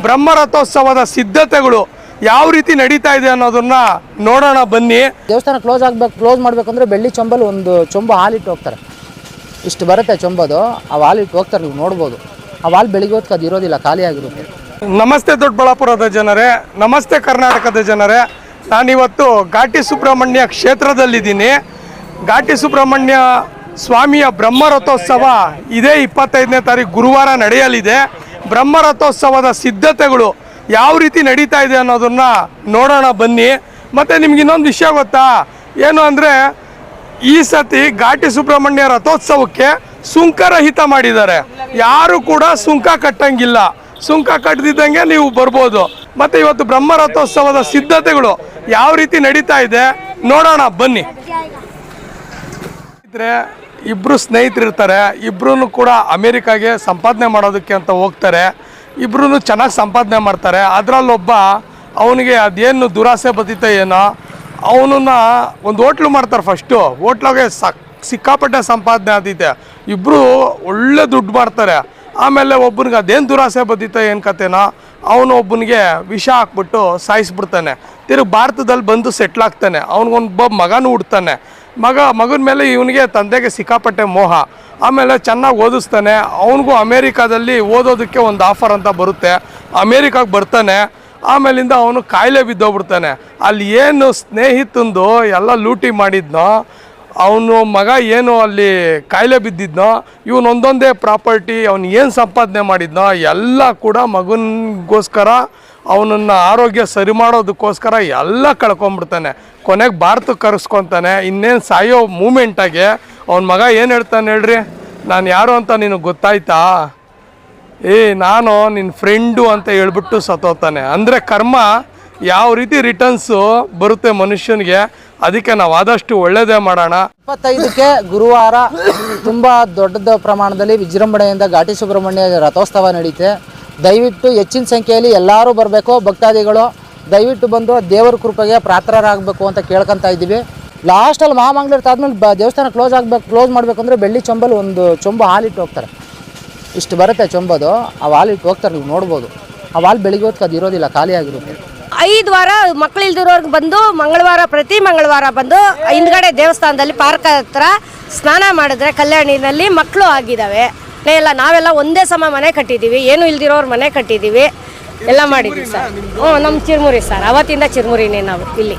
ಬ್ರಹ್ಮರಥೋತ್ಸವದ ಸಿದ್ಧತೆಗಳು ಯಾವ ರೀತಿ ನಡೀತಾ ಇದೆ ಅನ್ನೋದನ್ನ ನೋಡೋಣ ಬನ್ನಿ. ದೇವಸ್ಥಾನ ಕ್ಲೋಸ್ ಮಾಡಬೇಕಂದ್ರೆ ಬೆಳ್ಳಿ ಚೊಂಬಲ್ಲಿ ಒಂದು ಚೊಂಬು ಹಾಲಿಟ್ಟು ಹೋಗ್ತಾರೆ. ಇಷ್ಟು ಬರುತ್ತೆ ಚೊಂಬದು, ಆ ಹಾಲಿಟ್ಟು ಹೋಗ್ತಾರೆ, ನೀವು ನೋಡ್ಬೋದು. ಆ ಹಾಲು ಬೆಳಿಗ್ಗೆ ಹೊತ್ತಿಗೆ ಅದು ಇರೋದಿಲ್ಲ, ಖಾಲಿಯಾಗಿರುತ್ತೆ. ನಮಸ್ತೆ ದೊಡ್ಡಬಳ್ಳಾಪುರದ ಜನರೇ, ನಮಸ್ತೆ ಕರ್ನಾಟಕದ ಜನರೇ. ನಾನಿವತ್ತು ಘಾಟಿ ಸುಬ್ರಹ್ಮಣ್ಯ ಕ್ಷೇತ್ರದಲ್ಲಿದ್ದೀನಿ. ಘಾಟಿ ಸುಬ್ರಹ್ಮಣ್ಯ ಸ್ವಾಮಿಯ ಬ್ರಹ್ಮರಥೋತ್ಸವ ಇದೇ 25ನೇ ತಾರೀಕು ಗುರುವಾರ ನಡೆಯಲಿದೆ. ಬ್ರಹ್ಮರಥೋತ್ಸವದ ಸಿದ್ಧತೆಗಳು ಯಾವ ರೀತಿ ನಡೀತಾ ಇದೆ ಅನ್ನೋದನ್ನ ನೋಡೋಣ ಬನ್ನಿ. ಮತ್ತು ನಿಮ್ಗೆ ಇನ್ನೊಂದು ವಿಷಯ ಗೊತ್ತಾ ಏನು ಅಂದರೆ, ಈ ಸತಿ ಘಾಟಿ ಸುಬ್ರಹ್ಮಣ್ಯ ರಥೋತ್ಸವಕ್ಕೆ ಸುಂಕರಹಿತ ಮಾಡಿದ್ದಾರೆ. ಯಾರು ಕೂಡ ಸುಂಕ ಕಟ್ಟಂಗಿಲ್ಲ. ಸುಂಕ ಕಟ್ಟದಿದ್ದಂಗೆ ನೀವು ಬರ್ಬೋದು. ಮತ್ತು ಇವತ್ತು ಬ್ರಹ್ಮರಥೋತ್ಸವದ ಸಿದ್ಧತೆಗಳು ಯಾವ ರೀತಿ ನಡೀತಾ ಇದೆ ನೋಡೋಣ ಬನ್ನಿ. ಇಬ್ಬರು ಸ್ನೇಹಿತರು ಇರ್ತಾರೆ. ಇಬ್ಬರೂ ಕೂಡ ಅಮೇರಿಕಾಗೆ ಸಂಪಾದನೆ ಮಾಡೋದಕ್ಕೆ ಅಂತ ಹೋಗ್ತಾರೆ. ಇಬ್ಬರೂ ಚೆನ್ನಾಗಿ ಸಂಪಾದನೆ ಮಾಡ್ತಾರೆ. ಅದರಲ್ಲೊಬ್ಬ ಅವನಿಗೆ ಅದೇನು ದುರಾಸೆ ಬತ್ತಿತ್ತ ಏನೋ, ಅವನನ್ನ ಒಂದು ಹೋಟ್ಲು ಮಾಡ್ತಾರೆ. ಫಸ್ಟು ಹೋಟ್ಲಾಗೆ ಸಿಕ್ಕಾಪಟ್ಟೆ ಸಂಪಾದನೆ ಆದೈತೆ. ಇಬ್ಬರು ಒಳ್ಳೆ ದುಡ್ಡು ಮಾಡ್ತಾರೆ. ಆಮೇಲೆ ಒಬ್ಬನಿಗೆ ಅದೇನು ದುರಾಸೆ ಬತ್ತಿತ್ತ ಏನು ಕತೆನೋ, ಅವನು ಒಬ್ಬನಿಗೆ ವಿಷ ಹಾಕ್ಬಿಟ್ಟು ಸಾಯಿಸ್ಬಿಡ್ತಾನೆ. ತಿರುಗಿ ಭಾರತದಲ್ಲಿ ಬಂದು ಸೆಟ್ಲಾಗ್ತಾನೆ. ಅವನಿಗೊಂದು ಮಗನೂ ಹುಡ್ತಾನೆ. ಮಗನ ಮೇಲೆ ಇವನಿಗೆ ತಂದೆಗೆ ಸಿಕ್ಕಾಪಟ್ಟೆ ಮೋಹ. ಆಮೇಲೆ ಚೆನ್ನಾಗಿ ಓದಿಸ್ತಾನೆ. ಅವನಿಗೂ ಅಮೇರಿಕಾದಲ್ಲಿ ಓದೋದಕ್ಕೆ ಒಂದು ಆಫರ್ ಅಂತ ಬರುತ್ತೆ. ಅಮೇರಿಕಾಗೆ ಬರ್ತಾನೆ. ಆಮೇಲಿಂದ ಅವನು ಕಾಯಿಲೆ ಬಿದ್ದೋಗ್ಬಿಡ್ತಾನೆ. ಅಲ್ಲಿ ಏನು ಸ್ನೇಹಿತಂದು ಎಲ್ಲ ಲೂಟಿ ಮಾಡಿದ್ನೋ, ಅವನು ಮಗ ಏನು ಅಲ್ಲಿ ಕಾಯಿಲೆ ಬಿದ್ದಿದ್ನೋ, ಇವನು ಒಂದೊಂದೇ ಪ್ರಾಪರ್ಟಿ ಅವನು ಏನು ಸಂಪಾದನೆ ಮಾಡಿದ್ನೋ ಎಲ್ಲ ಕೂಡ ಮಗನಿಗೋಸ್ಕರ, ಅವನನ್ನು ಆರೋಗ್ಯ ಸರಿ ಮಾಡೋದಕ್ಕೋಸ್ಕರ ಎಲ್ಲ ಕಳ್ಕೊಂಬಿಡ್ತಾನೆ. ಕೊನೆಗೆ ಭಾರತಕ್ಕೆ ಕರೆಸ್ಕೊತಾನೆ. ಇನ್ನೇನು ಸಾಯೋ ಮೂಮೆಂಟಾಗೆ ಅವನ ಮಗ ಏನು ಹೇಳ್ತಾನೆ ಹೇಳ್ರಿ, ನಾನು ಯಾರು ಅಂತ ನಿನಗೆ ಗೊತ್ತಾಯ್ತಾ, ನಾನು ನಿನ್ನ ಫ್ರೆಂಡು ಅಂತ ಹೇಳ್ಬಿಟ್ಟು ಸತ್ತೋತಾನೆ. ಅಂದರೆ ಕರ್ಮ ಯಾವ ರೀತಿ ರಿಟರ್ನ್ಸು ಬರುತ್ತೆ ಮನುಷ್ಯನಿಗೆ. ಅದಕ್ಕೆ ನಾವು ಆದಷ್ಟು ಒಳ್ಳೆಯದೇ ಮಾಡೋಣ. 25ಕ್ಕೆ ಗುರುವಾರ ತುಂಬ ದೊಡ್ಡ ಪ್ರಮಾಣದಲ್ಲಿ ವಿಜೃಂಭಣೆಯಿಂದ ಘಾಟಿ ಸುಬ್ರಹ್ಮಣ್ಯ ರಥೋತ್ಸವ ನಡೀತೆ. ದಯವಿಟ್ಟು ಹೆಚ್ಚಿನ ಸಂಖ್ಯೆಯಲ್ಲಿ ಎಲ್ಲರೂ ಬರಬೇಕು. ಭಕ್ತಾದಿಗಳು ದಯವಿಟ್ಟು ಬಂದು ದೇವರ ಕೃಪೆಗೆ ಪಾತ್ರರಾಗಬೇಕು ಅಂತ ಕೇಳ್ಕೊತಾ ಇದ್ದೀವಿ. ಲಾಸ್ಟಲ್ಲಿ ಮಹಾಮಂಗಳೂರು ಆದಮೇಲೆ ದೇವಸ್ಥಾನ ಕ್ಲೋಸ್ ಮಾಡಬೇಕಂದ್ರೆ ಬೆಳ್ಳಿ ಚೊಂಬಲ್ಲಿ ಒಂದು ಚೊಂಬು ಹಾಲಿಟ್ಟು ಹೋಗ್ತಾರೆ. ಇಷ್ಟು ಬರುತ್ತೆ ಚೊಂಬದು, ಆ ಹಾಲಿಟ್ಟು ಹೋಗ್ತಾರೆ, ನೀವು ನೋಡ್ಬೋದು. ಆ ಹಾಲು ಬೆಳಿಗ್ಗೆ ಹೊತ್ತಿಗೆ ಅದು ಇರೋದಿಲ್ಲ, ಖಾಲಿಯಾಗಿರುತ್ತೆ. 5 ವಾರ ಮಕ್ಕಳು ಇಲ್ದಿರೋರ್ಗೆ ಬಂದು ಪ್ರತಿ ಮಂಗಳವಾರ ಬಂದು ಹಿಂದ್ಗಡೆ ದೇವಸ್ಥಾನದಲ್ಲಿ ಪಾರ್ಕ್ ಹತ್ರ ಸ್ನಾನ ಮಾಡಿದ್ರೆ ಕಲ್ಯಾಣಿನಲ್ಲಿ ಮಕ್ಕಳು ಆಗಿದ್ದಾವೆ. ನಾವೆಲ್ಲ ಒಂದೇ ಸಮ ಮನೆ ಕಟ್ಟಿದ್ದೀವಿ. ಏನು ಇಲ್ದಿರೋರು ಮನೆ ಕಟ್ಟಿದ್ದೀವಿ, ಎಲ್ಲ ಮಾಡಿದ್ದೀವಿ ಸರ್. ನಮ್ಮ ಚಿರ್ಮುರಿ ಸರ್, ಅವತ್ತಿಂದ ಚಿರ್ಮುರಿನೇ ನಾವು ಇಲ್ಲಿ.